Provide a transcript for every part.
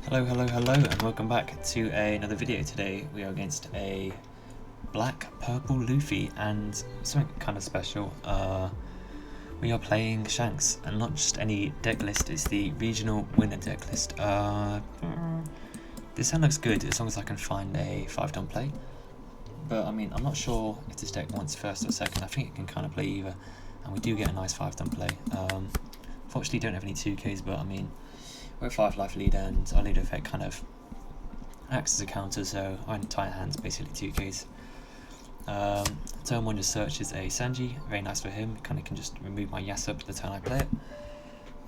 Hello, hello, hello, and welcome back to another video. Today we are against a black purple Luffy and something kind of special. We are playing Shanks, and not just any deck list, it's the regional winner deck list. This hand looks good as long as I can find a 5-don play, but I mean, I'm not sure if this deck wants first or second. I think it can kind of play either, and we do get a nice 5-don play. Fortunately don't have any 2Ks, but I mean, we're a 5 life leader and our leader effect kind of acts as a counter, so our entire hand's basically 2Ks. Turn 1 just searches a Sanji, very nice for him, kind of can just remove my Yasup the turn I play it.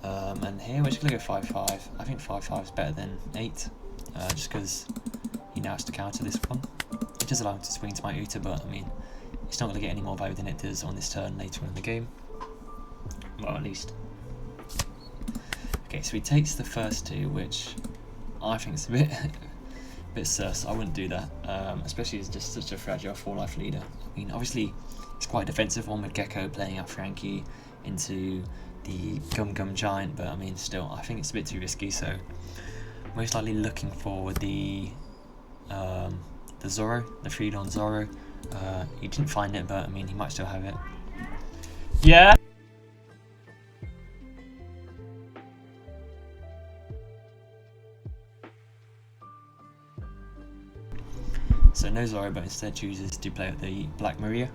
And here we're just going to go 5-5. I think 5-5 is better than 8, just because he now has to counter this one. It does allow him to swing to my Uta, but I mean, it's not going to get any more value than it does on this turn later on in the game. Well, at least. Okay, so he takes the first 2, which I think is a bit sus. I wouldn't do that, especially as just such a fragile 4-life leader. I mean, obviously, it's quite a defensive one with Gecko playing out Frankie into the Gum Giant, but I mean, still, I think it's a bit too risky, so most likely looking for the Zoro, the 3-don Zoro. He didn't find it, but I mean, he might still have it. Yeah! So no Zoro, but instead chooses to play with the Black Maria,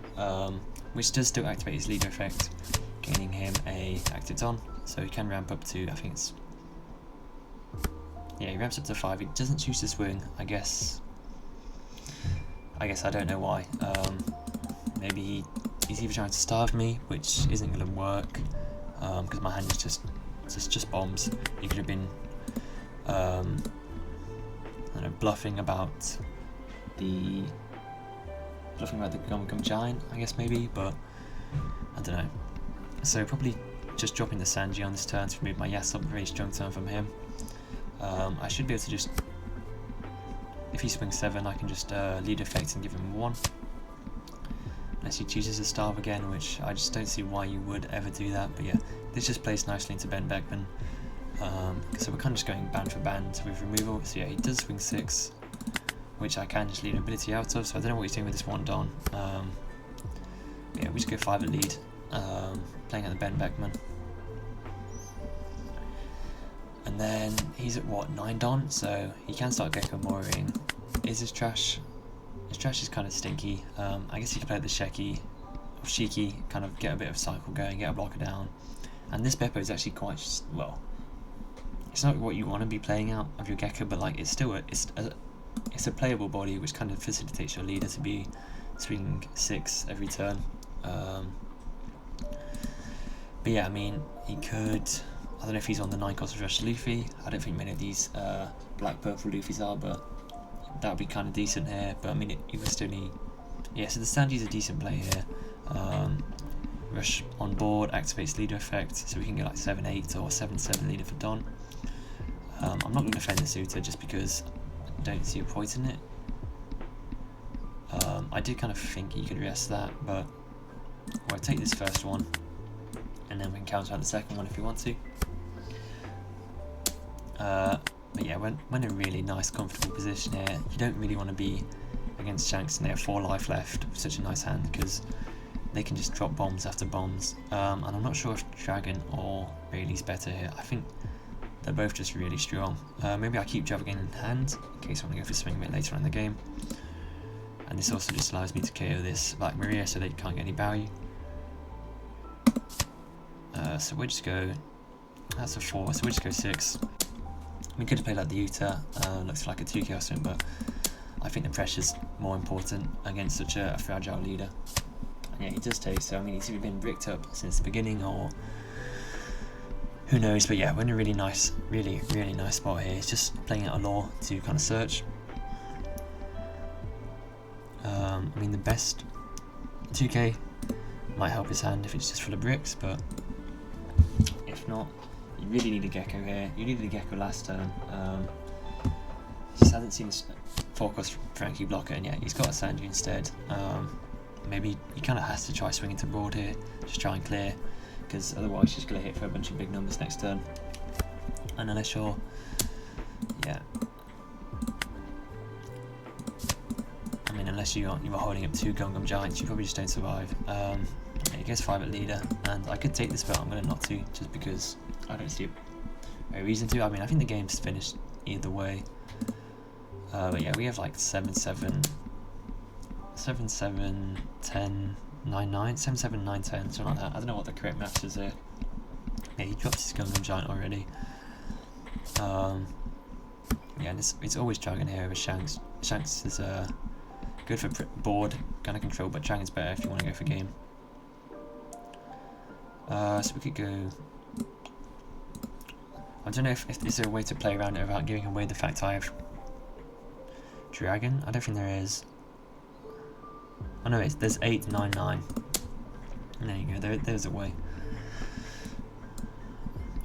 which does still activate his leader effect, gaining him a active Don, so he can ramp up to, I think it's, yeah, he ramps up to 5. He doesn't choose to swing. I guess I don't know why. Maybe he's either trying to starve me, which isn't going to work, because my hand is just bombs. He could have been I don't know, bluffing about the Gum Giant, I guess, maybe, but I don't know. So probably just dropping the Sanji on this turn to remove my Yasup, very strong turn from him. I should be able to just, if he swings 7, I can just lead effect and give him 1. Unless he chooses to starve again, which I just don't see why you would ever do that, but yeah, this just plays nicely into Ben Beckman. So we're kind of just going band for band with removal. So yeah, he does swing 6, which I can just lead ability out of, so I don't know what he's doing with this 1 Don. Yeah, we just go 5 at lead, playing at the Ben Beckman. And then he's at what, 9 Don, so he can start Gecko Mooring. Is his trash? His trash is kind of stinky. I guess he could play the Shiki, kind of get a bit of cycle going, get a blocker down. And this Beppo is actually quite, well, it's not what you want to be playing out of your Gecko, but like, it's still it's a playable body, which kind of facilitates your leader to be swinging 6 every turn. But yeah, I mean, he could, I don't know if he's on the 9-cost Rush Luffy. I don't think many of these black-purple Luffys are, but that would be kind of decent here. But I mean, you would still need, yeah, so the Sanji's a decent play here. Rush on board, activates leader effect, so we can get like 7-8 or 7-7 leader for Don. I'm not going to defend the Suitor just because don't see a point in it. I did kind of think he could rest that, but we'll take this first one and then we can counter out the second one if we want to. But yeah, we're in a really nice comfortable position here. You don't really want to be against Shanks and they have 4 life left with such a nice hand, because they can just drop bombs after bombs. And I'm not sure if Dragon or Rayleigh's better here. I think they're both just really strong. Maybe I keep Dragon in hand in case I want to go for swing a bit later on in the game. And this also just allows me to KO this Black Maria so they can't get any value. So we'll just go, that's a 4, so we'll just go 6. We could have played like the Uta, looks like a 2K or something, but I think the pressure's more important against such a fragile leader. And yeah, he does take, so I mean, he's either been bricked up since the beginning or who knows, but yeah, we're in a really nice spot here. It's just playing out a law to kind of search. I mean, the best 2K might help his hand if it's just full of bricks, but if not, you really need a Gecko here. You needed a Gecko last turn. Just hasn't seen his 4-cost Frankie blocker, and yeah, he's got a Sanji instead. Maybe he kind of has to try swinging to broad here, just try and clear, because otherwise she's going to hit for a bunch of big numbers next turn. And unless you're yeah. I mean, unless you were holding up 2 Gum Gum Giants, you probably just don't survive. He goes 5 at leader, and I could take this, but I'm going to not to, just because I don't see a reason to. I mean, I think the game's finished either way. But yeah, we have like 7-7, 7-7, 10, 9-9, 7-7, 9-10, something like that. I don't know what the correct maths is here. Yeah, he dropped his Gum Gum Giant already. Yeah, and it's always Dragon here over Shanks. Shanks is good for board kind of control, but Dragon's better if you want to go for game. So we could go. I don't know if is there a way to play around it without giving away the fact I have Dragon. I don't think there is. Oh no, there's 8, 9, 9. And there you go. There's a way.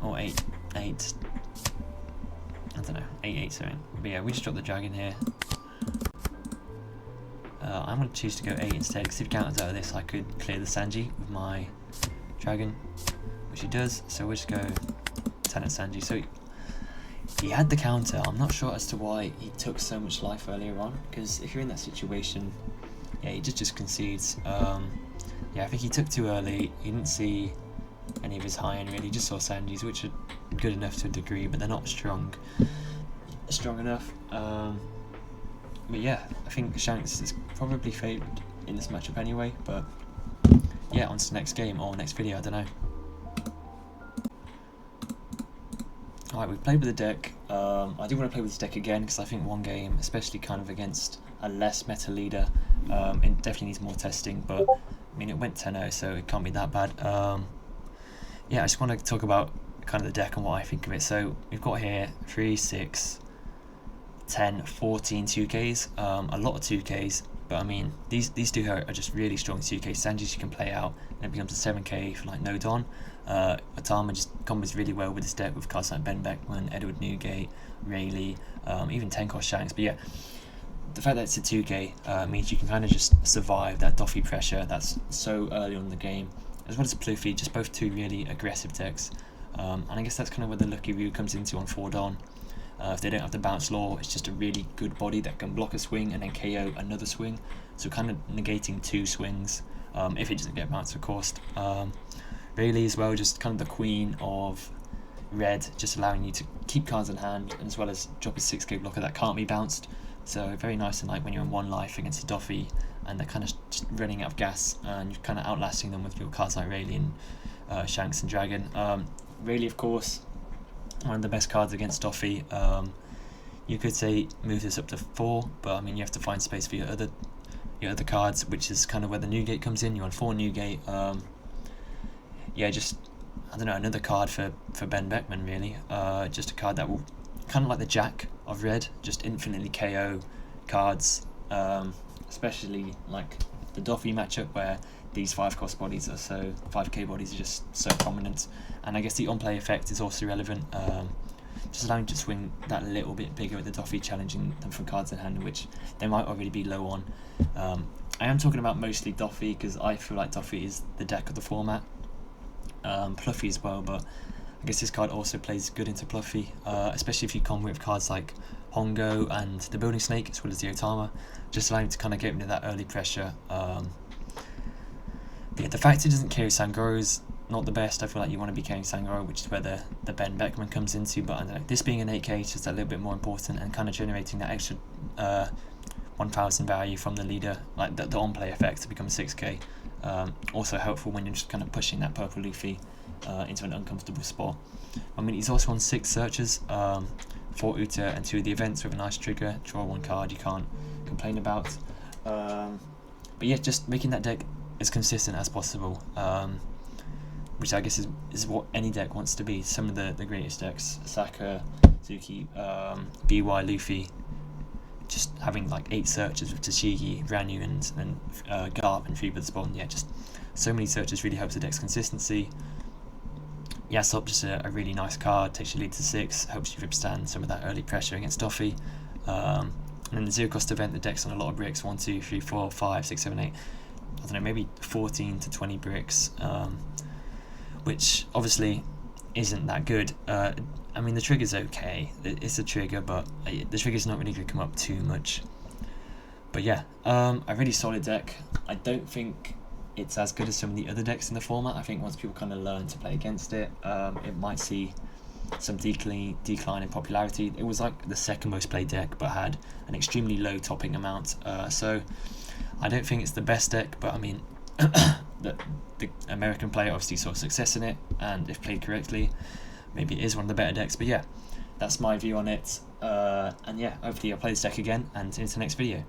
Or 8, 8. I don't know, 8, 8 something. But yeah, we just dropped the Dragon here. I'm going to choose to go 8 instead, because if he counters out of this, I could clear the Sanji with my Dragon, which he does. So we'll just go 10 at Sanji. So he had the counter. I'm not sure as to why he took so much life earlier on, because if you're in that situation, yeah, he just concedes. Yeah, I think he took too early. He didn't see any of his high end really. He just saw Sanji's, which are good enough to a degree, but they're not strong enough. But yeah, I think Shanks is probably favoured in this matchup anyway. But yeah, on to the next game or next video. I don't know. Alright, we've played with the deck. I do want to play with this deck again, because I think one game, especially kind of against a less meta leader, it definitely needs more testing. But I mean, it went 10-0, so it can't be that bad. Yeah, I just want to talk about kind of the deck and what I think of it. So we've got here 3, 6, 10, 14 2Ks, a lot of 2Ks, but I mean, these two are just really strong 2Ks. Sanji's you can play out, and it becomes a 7K for like no Don. Atama just combos really well with this deck with cards like Ben Beckman, Edward Newgate, Rayleigh, even 10-cost Shanks. But yeah, the fact that it's a 2K means you can kind of just survive that Doffy pressure that's so early on in the game, as well as Luffy, just both two really aggressive decks. And I guess that's kind of where the Lucky Ryu comes into on 4 Don. If they don't have the bounce law, it's just a really good body that can block a swing and then KO another swing, so kind of negating 2 swings, if it doesn't get bounced, of course. Rayleigh as well, just kind of the queen of red, just allowing you to keep cards in hand, and as well as drop a 6K blocker that can't be bounced. So very nice, and like when you're in 1 life against a Doffy and they're kind of just running out of gas, and you're kind of outlasting them with your cards like Rayleigh and Shanks and Dragon. Rayleigh, of course, one of the best cards against Doffy. You could say move this up to 4, but I mean you have to find space for your other cards, which is kind of where the Newgate comes in. You're on 4 Newgate. Yeah, just I don't know, another card for Ben Beckman really. Just a card that will kind of like the Jack of red, just infinitely KO cards, especially like the Doffy matchup where these 5-cost bodies are 5K bodies are just so prominent. And I guess the on-play effect is also relevant, just allowing you to swing that little bit bigger with the Doffy, challenging them for cards in hand, which they might already be low on. I am talking about mostly Doffy, because I feel like Doffy is the deck of the format. Pluffy as well, but I guess this card also plays good into Pluffy, especially if you combo with cards like Hongo and the Building Snake, as well as the Otama, just allowing you to kind of get into that early pressure. But yeah, the fact it doesn't carry Sangoro is not the best. I feel like you want to be carrying Sangoro, which is where the Ben Beckman comes into, but I don't know, this being an 8K is just a little bit more important, and kind of generating that extra 1000 value from the leader, like the on-play effect to become 6K. Also helpful when you're just kind of pushing that purple Luffy into an uncomfortable spot. I mean, he's also on 6 searches, 4 Uta and 2 of the events with a nice trigger. Draw 1 card, you can't complain about. But yeah, just making that deck as consistent as possible, which I guess is what any deck wants to be. Some of the greatest decks, Saka, Zuki, BY, Luffy, just having like 8 searches with Tashigi, Ranyu and Garp and Freebird Spawn. Yeah, just so many searches really helps the deck's consistency. Yasop, just a really nice card, takes your lead to 6, helps you withstand some of that early pressure against Doffy. And then the 0-cost event, the deck's on a lot of bricks, 1, 2, 3, 4, 5, 6, 7, 8, I don't know, maybe 14 to 20 bricks, which obviously isn't that good. And I mean, the trigger's okay. It's a trigger, but the trigger's not really going to come up too much. But yeah, a really solid deck. I don't think it's as good as some of the other decks in the format. I think once people kind of learn to play against it, it might see some decline in popularity. It was like the second most played deck, but had an extremely low topping amount. So I don't think it's the best deck, but I mean, the American player obviously saw success in it, and if played correctly, maybe it is one of the better decks. But yeah, that's my view on it. And yeah, hopefully I'll play this deck again, and into the next video.